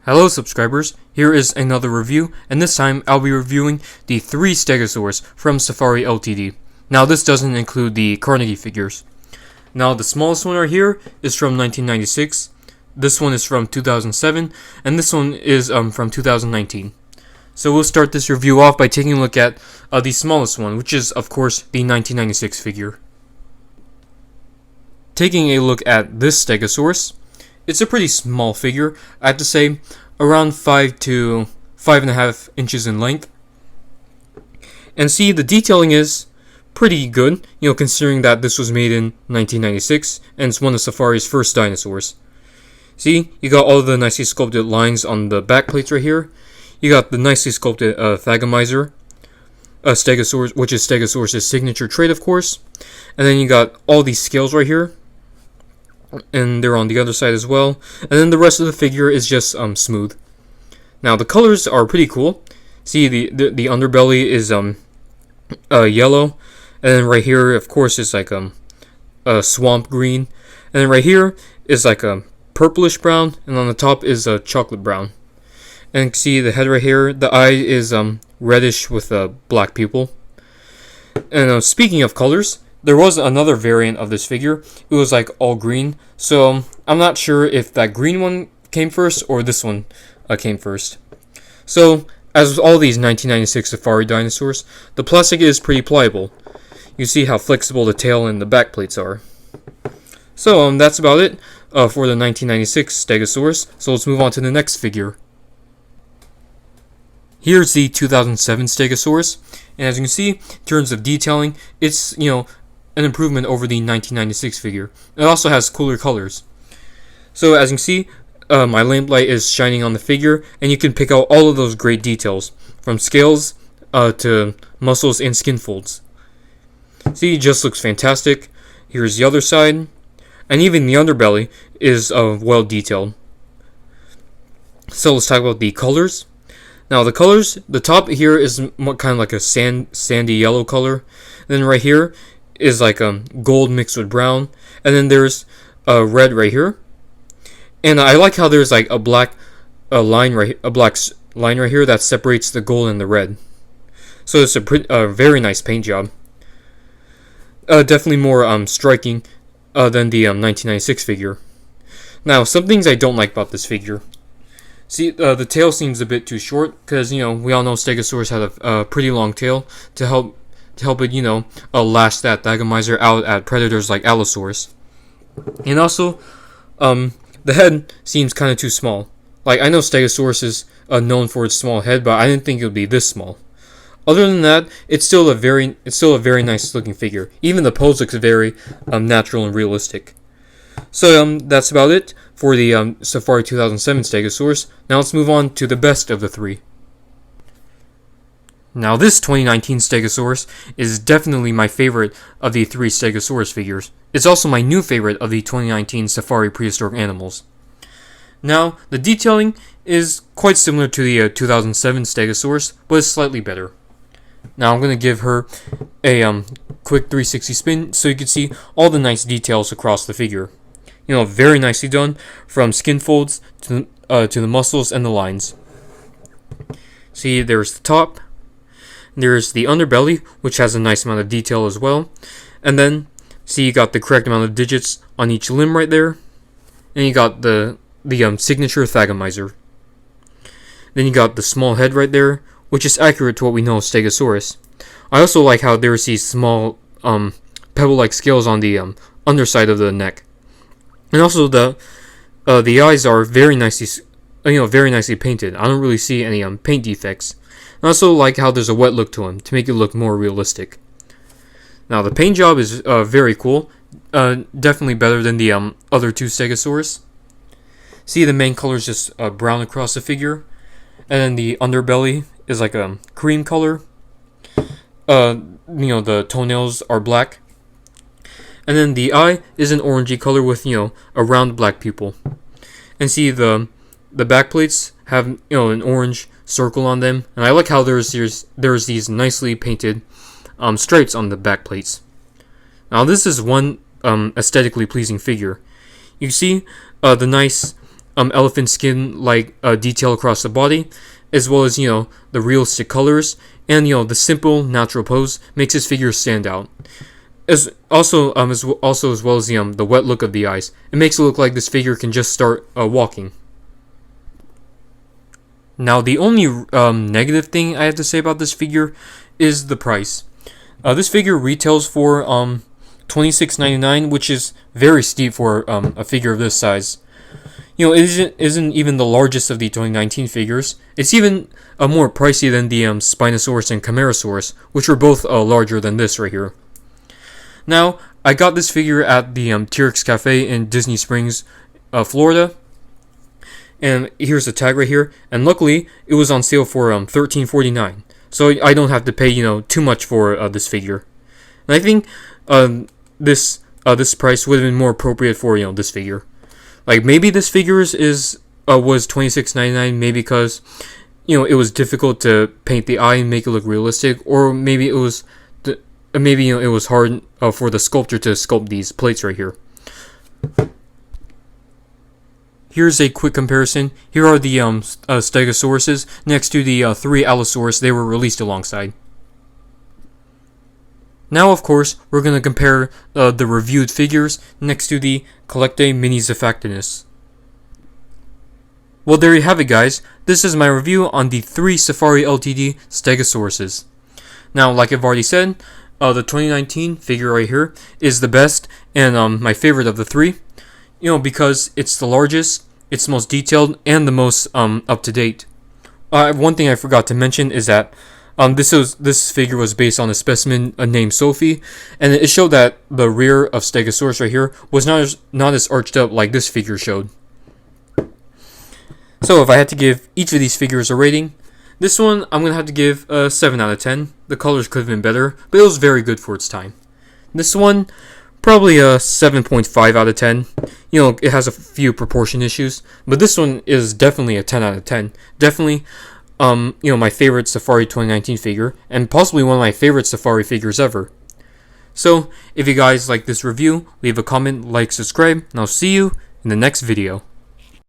Hello subscribers, here is another review, and this time I'll be reviewing the 3 Stegosaurus from Safari Ltd. Now this doesn't include the Carnegie figures. Now the smallest one right here is from 1996, this one is from 2007, and this one is from 2019. So we'll start this review off by taking a look at the smallest one, which is of course the 1996 figure. Taking a look at this Stegosaurus, it's a pretty small figure, I have to say, around 5 to 5.5 inches in length. And see, the detailing is pretty good, considering that this was made in 1996, and it's one of Safari's first dinosaurs. See, you got all the nicely sculpted lines on the back plates right here. You got the nicely sculpted Thagomizer, Stegosaurus, which is Stegosaurus' signature trait, of course. And then you got all these scales right here, and they're on the other side as well, and then the rest of the figure is just smooth. Now the colors are pretty cool. See, the underbelly is yellow, and then right here of course is like a swamp green, and then right here is like a purplish brown, and on the top is a chocolate brown. And see the head right here, the eye is reddish with black pupil. And speaking of colors, there was another variant of this figure. It was like all green, so I'm not sure if that green one came first or this one came first. So, as with all these 1996 Safari dinosaurs, the plastic is pretty pliable. You see how flexible the tail and the back plates are. So, that's about it for the 1996 Stegosaurus. So let's move on to the next figure. Here's the 2007 Stegosaurus, and as you can see, in terms of detailing, it's, an improvement over the 1996 figure. It also has cooler colors. So as you can see, my lamplight is shining on the figure, and you can pick out all of those great details, from scales to muscles and skin folds. See, it just looks fantastic. Here's the other side, and even the underbelly is well detailed. So let's talk about the colors. Now the colors, the top here is kind of like a sandy yellow color, and then right here is like gold mixed with brown, and then there's red right here. And I like how there's like a black line right here that separates the gold and the red. So it's a very nice paint job. Definitely more striking than the 1996 figure. Now, some things I don't like about this figure. See, the tail seems a bit too short because we all know Stegosaurus had a pretty long tail to help it, lash that Thagomizer out at predators like Allosaurus. And also, the head seems kind of too small. Like, I know Stegosaurus is known for its small head, but I didn't think it would be this small. Other than that, it's still a very nice looking figure. Even the pose looks very natural and realistic. So that's about it for the Safari 2007 Stegosaurus. Now let's move on to the best of the 3. Now this 2019 Stegosaurus is definitely my favorite of the 3 Stegosaurus figures. It's also my new favorite of the 2019 Safari Prehistoric Animals. Now, the detailing is quite similar to the 2007 Stegosaurus, but it's slightly better. Now I'm going to give her a quick 360 spin so you can see all the nice details across the figure. Very nicely done, from skin folds to the muscles and the lines. See, there's the top. There's the underbelly, which has a nice amount of detail as well. And then, see, you got the correct amount of digits on each limb right there. And you got the signature Thagomizer. Then you got the small head right there, which is accurate to what we know of Stegosaurus. I also like how there's these small pebble-like scales on the underside of the neck. And also the eyes are very nicely painted. I don't really see any paint defects. I also like how there's a wet look to them to make it look more realistic. Now the paint job is very cool, definitely better than the other 2 Stegosaurus. See, the main color is just brown across the figure, and then the underbelly is like a cream color. The toenails are black, and then the eye is an orangey color with a round black pupil. And see, the back plates have an orange circle on them, and I like how there's these nicely painted stripes on the back plates. Now this is one aesthetically pleasing figure. You see the nice elephant skin like detail across the body, as well as the realistic colors and the simple natural pose makes this figure stand out. As well as the wet look of the eyes, it makes it look like this figure can just start walking. Now the only negative thing I have to say about this figure is the price. This figure retails for $26.99, which is very steep for a figure of this size. It isn't even the largest of the 2019 figures. It's even more pricey than the Spinosaurus and Camarasaurus, which were both larger than this right here. Now, I got this figure at the T-Rex Cafe in Disney Springs, Florida. And here's the tag right here. And luckily, it was on sale for $13.49. So I don't have to pay too much for this figure. And I think this price would have been more appropriate for this figure. Like maybe this figure was $26.99, maybe because it was difficult to paint the eye and make it look realistic, or maybe it was it was hard for the sculptor to sculpt these plates right here. Here's a quick comparison. Here are the Stegosauruses next to the 3 Allosaurus they were released alongside. Now, of course, we're going to compare the reviewed figures next to the Collectae Mini Zafactinus. Well, there you have it, guys. This is my review on the 3 Safari Ltd Stegosauruses. Now, like I've already said, the 2019 figure right here is the best and my favorite of the 3. Because it's the largest, it's the most detailed, and the most up-to-date. One thing I forgot to mention is that this figure was based on a specimen named Sophie, and it showed that the rear of Stegosaurus right here was not as arched up like this figure showed. So if I had to give each of these figures a rating, this one I'm going to have to give a 7 out of 10. The colors could have been better, but it was very good for its time. This one, probably a 7.5 out of 10. It has a few proportion issues, but this one is definitely a 10 out of 10. Definitely my favorite Safari 2019 figure, and possibly one of my favorite Safari figures ever. So, if you guys like this review, leave a comment, like, subscribe, and I'll see you in the next video.